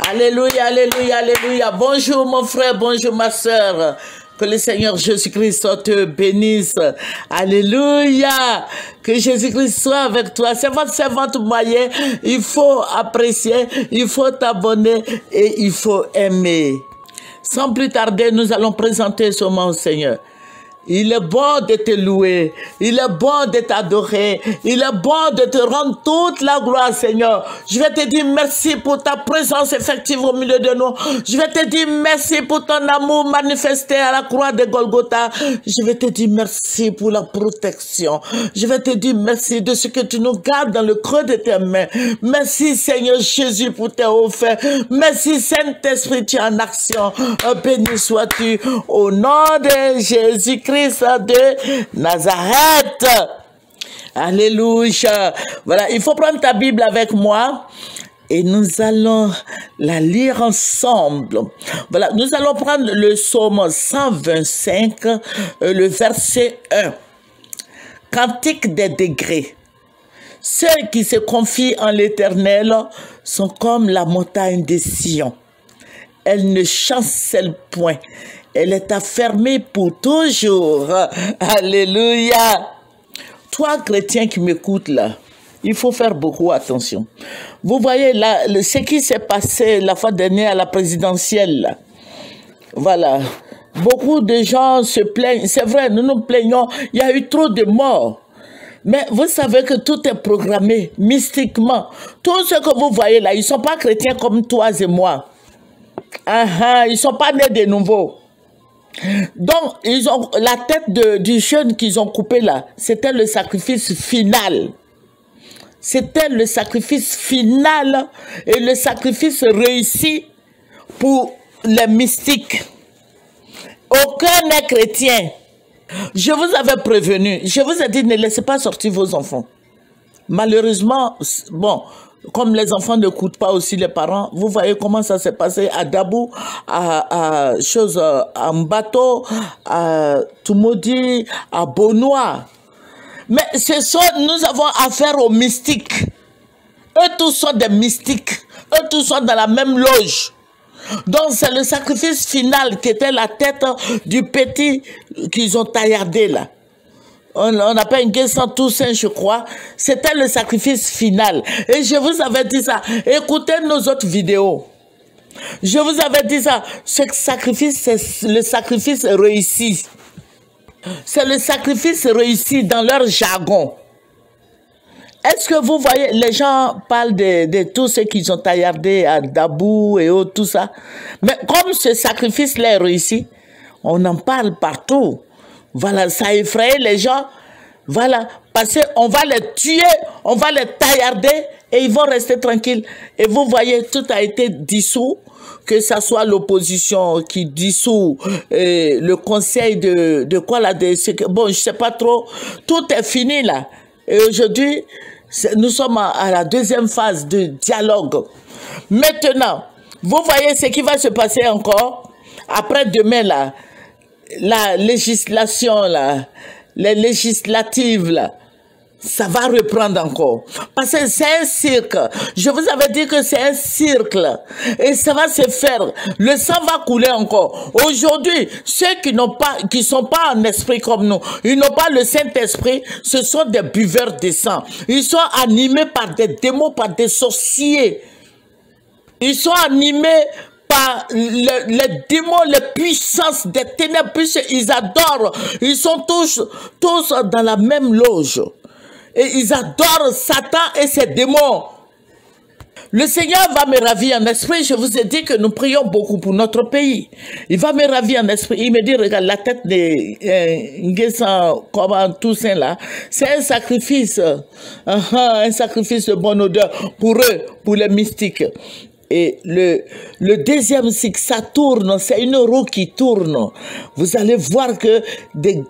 Alléluia, alléluia, alléluia. Bonjour mon frère, bonjour ma soeur. Que le Seigneur Jésus-Christ te bénisse. Alléluia. Que Jésus-Christ soit avec toi. C'est votre servante moyenne. Il faut apprécier, il faut t'abonner et il faut aimer. Sans plus tarder, nous allons présenter ce mot au Seigneur. Il est bon de te louer, il est bon de t'adorer, il est bon de te rendre toute la gloire, Seigneur. Je vais te dire merci pour ta présence effective au milieu de nous. Je vais te dire merci pour ton amour manifesté à la croix de Golgotha. Je vais te dire merci pour la protection. Je vais te dire merci de ce que tu nous gardes dans le creux de tes mains. Merci, Seigneur Jésus, pour tes offerts. Merci, Saint-Esprit, tu es en action. Béni sois-tu au nom de Jésus-Christ de Nazareth. Alléluia. Voilà, il faut prendre ta Bible avec moi et nous allons la lire ensemble. Voilà, nous allons prendre le psaume 125, le verset 1. Cantique des degrés. Ceux qui se confient en l'Éternel sont comme la montagne de Sion. Elle ne chancelle point. Elle est affermée pour toujours. Alléluia. Toi, chrétien qui m'écoute là, il faut faire beaucoup attention. Vous voyez là, ce qui s'est passé la fois dernière à la présidentielle là. Voilà. Beaucoup de gens se plaignent. C'est vrai, nous nous plaignons. Il y a eu trop de morts. Mais vous savez que tout est programmé mystiquement. Tout ce que vous voyez là, ils ne sont pas chrétiens comme toi et moi. Ils ne sont pas nés de nouveau. Donc, ils ont la tête du jeune qu'ils ont coupé là, c'était le sacrifice final. C'était le sacrifice final et le sacrifice réussi pour les mystiques. Aucun n'est chrétien. Je vous avais prévenu, je vous ai dit ne laissez pas sortir vos enfants. Malheureusement, bon, comme les enfants n'écoutent pas aussi les parents, vous voyez comment ça s'est passé à Dabou, à Mbato, à Tumodi, à Bonois. Mais nous avons affaire aux mystiques. Eux tous sont des mystiques. Eux tous sont dans la même loge. Donc c'est le sacrifice final qui était la tête du petit qu'ils ont taillardé là. On appelle un Toussaint, je crois. C'était le sacrifice final. Et je vous avais dit ça. Écoutez nos autres vidéos. Je vous avais dit ça. Ce sacrifice, c'est le sacrifice réussi. C'est le sacrifice réussi dans leur jargon. Est-ce que vous voyez, les gens parlent de tout ce qu'ils ont taillardé à Dabou et autres, tout ça. Mais comme ce sacrifice-là est réussi, on en parle partout. Voilà, ça effraie les gens. Voilà, parce qu'on va les tuer, on va les taillarder et ils vont rester tranquilles. Et vous voyez, tout a été dissous, que ce soit l'opposition qui dissout le conseil de quoi là, bon, je sais pas trop. Tout est fini là. Et aujourd'hui, nous sommes à la deuxième phase de dialogue. Maintenant, vous voyez ce qui va se passer encore après demain là. La législation là, les législatives là, ça va reprendre encore. Parce que c'est un cirque. Je vous avais dit que c'est un cirque là. Et ça va se faire. Le sang va couler encore. Aujourd'hui, ceux qui sont pas en esprit comme nous, ils n'ont pas le Saint-Esprit, ce sont des buveurs de sang. Ils sont animés par des démons, par des sorciers. Ils sont animés par les démons, les puissances des ténèbres, ils adorent, ils sont tous dans la même loge. Et ils adorent Satan et ses démons. Le Seigneur va me ravir en esprit. Je vous ai dit que nous prions beaucoup pour notre pays. Il va me ravir en esprit. Il me dit, regarde, la tête de Nguessan, comme en Toussaint là, c'est un sacrifice. Un sacrifice de bonne odeur pour eux, pour les mystiques. Et le deuxième cycle, ça tourne, c'est une roue qui tourne. Vous allez voir que des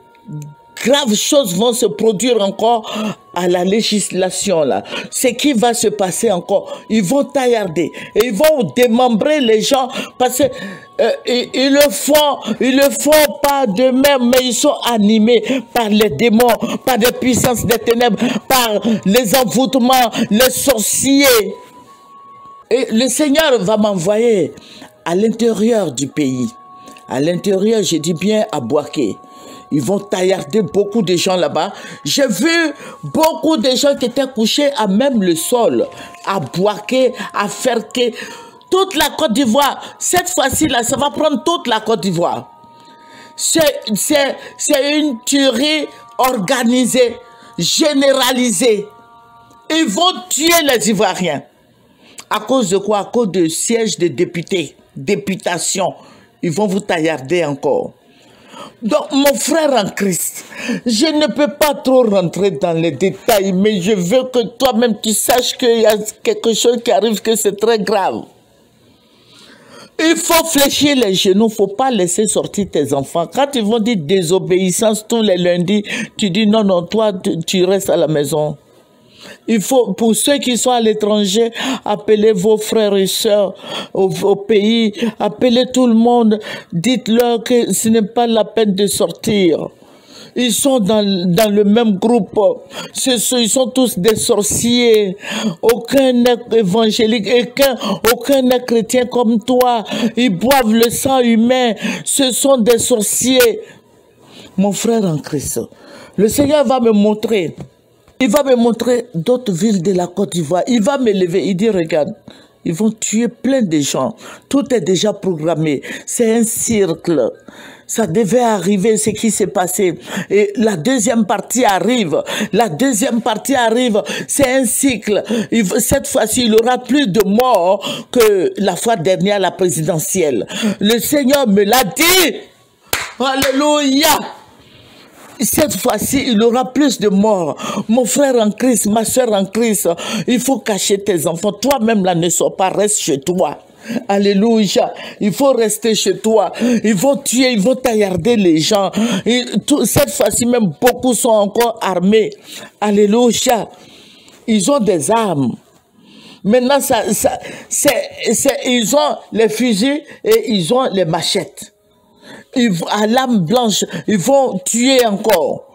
graves choses vont se produire encore à la législation là. Ce qui va se passer encore, ils vont taillarder et ils vont démembrer les gens parce que ils le font pas d'eux-mêmes, mais ils sont animés par les démons, par des puissances des ténèbres, par les envoûtements, les sorciers. Et le Seigneur va m'envoyer à l'intérieur du pays. À l'intérieur, je dis bien à Boaké. Ils vont taillarder beaucoup de gens là-bas. J'ai vu beaucoup de gens qui étaient couchés à même le sol, à Boaké, à Ferké. Toute la Côte d'Ivoire, cette fois-ci-là, ça va prendre toute la Côte d'Ivoire. C'est une tuerie organisée, généralisée. Ils vont tuer les Ivoiriens. À cause de quoi? À cause de sièges de députés, députation. Ils vont vous taillarder encore. Donc, mon frère en Christ, je ne peux pas trop rentrer dans les détails, mais je veux que toi-même tu saches qu'il y a quelque chose qui arrive, que c'est très grave. Il faut fléchir les genoux, il ne faut pas laisser sortir tes enfants. Quand ils vont dire désobéissance tous les lundis, tu dis non, non, toi, tu restes à la maison. Il faut, pour ceux qui sont à l'étranger, appelez vos frères et sœurs au pays, appelez tout le monde, dites-leur que ce n'est pas la peine de sortir. Ils sont dans le même groupe. Ils sont tous des sorciers. Aucun n'est évangélique, aucun n'est chrétien comme toi. Ils boivent le sang humain. Ce sont des sorciers. Mon frère en Christ, le Seigneur va me montrer. Il va me montrer d'autres villes de la Côte d'Ivoire. Il va me lever. Il dit, regarde, ils vont tuer plein de gens. Tout est déjà programmé. C'est un cercle. Ça devait arriver, ce qui s'est passé. Et la deuxième partie arrive. La deuxième partie arrive. C'est un cycle. Cette fois-ci, il y aura plus de morts que la fois dernière, la présidentielle. Le Seigneur me l'a dit. Alléluia. Cette fois-ci, il y aura plus de morts. Mon frère en Christ, ma soeur en Christ, il faut cacher tes enfants. Toi-même, là, ne sors pas, reste chez toi. Alléluia. Il faut rester chez toi. Ils vont tuer, ils vont taillarder les gens. Cette fois-ci, même beaucoup sont encore armés. Alléluia. Ils ont des armes. Maintenant, ils ont les fusils et ils ont les machettes. À l'âme blanche, ils vont tuer encore.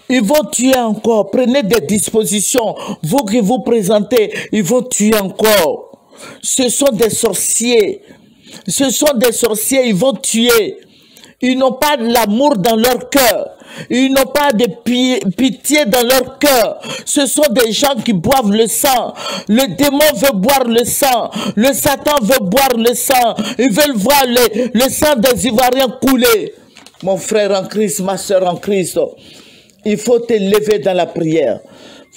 Ils vont tuer encore. Prenez des dispositions. Vous qui vous présentez, ils vont tuer encore. Ce sont des sorciers. Ce sont des sorciers, ils vont tuer. Ils n'ont pas l'amour dans leur cœur. Ils n'ont pas de pitié dans leur cœur. Ce sont des gens qui boivent le sang. Le démon veut boire le sang. Le Satan veut boire le sang. Ils veulent voir le sang des Ivoiriens couler. Mon frère en Christ, ma soeur en Christ, il faut te lever dans la prière.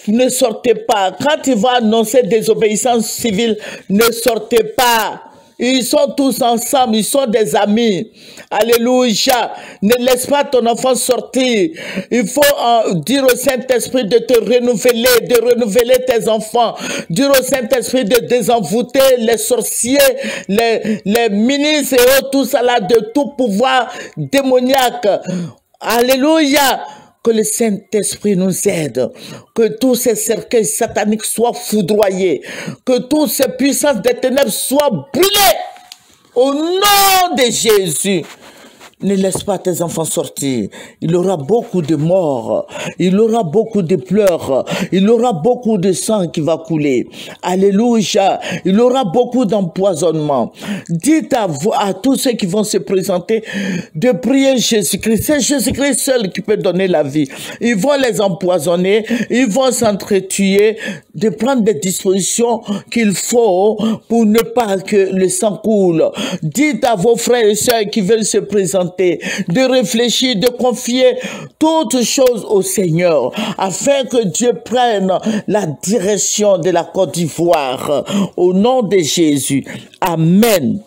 Ne sortez pas. Quand il va annoncer désobéissance civile, ne sortez pas. Ils sont tous ensemble, ils sont des amis. Alléluia. Ne laisse pas ton enfant sortir. Il faut dire au Saint-Esprit de te renouveler, de renouveler tes enfants. Dire au Saint-Esprit de désenvoûter les sorciers, les ministres et tout ça là, de tout pouvoir démoniaque. Alléluia. Que le Saint-Esprit nous aide, que tous ces cercueils sataniques soient foudroyés, que toutes ces puissances des ténèbres soient brûlées au nom de Jésus. Ne laisse pas tes enfants sortir. Il y aura beaucoup de morts. Il y aura beaucoup de pleurs. Il y aura beaucoup de sang qui va couler. Alléluia. Il y aura beaucoup d'empoisonnement. Dites à tous ceux qui vont se présenter de prier Jésus-Christ. C'est Jésus-Christ seul qui peut donner la vie. Ils vont les empoisonner. Ils vont s'entretuer. De prendre des dispositions qu'il faut pour ne pas que le sang coule. Dites à vos frères et sœurs qui veulent se présenter de réfléchir, de confier toutes choses au Seigneur, afin que Dieu prenne la direction de la Côte d'Ivoire. Au nom de Jésus. Amen.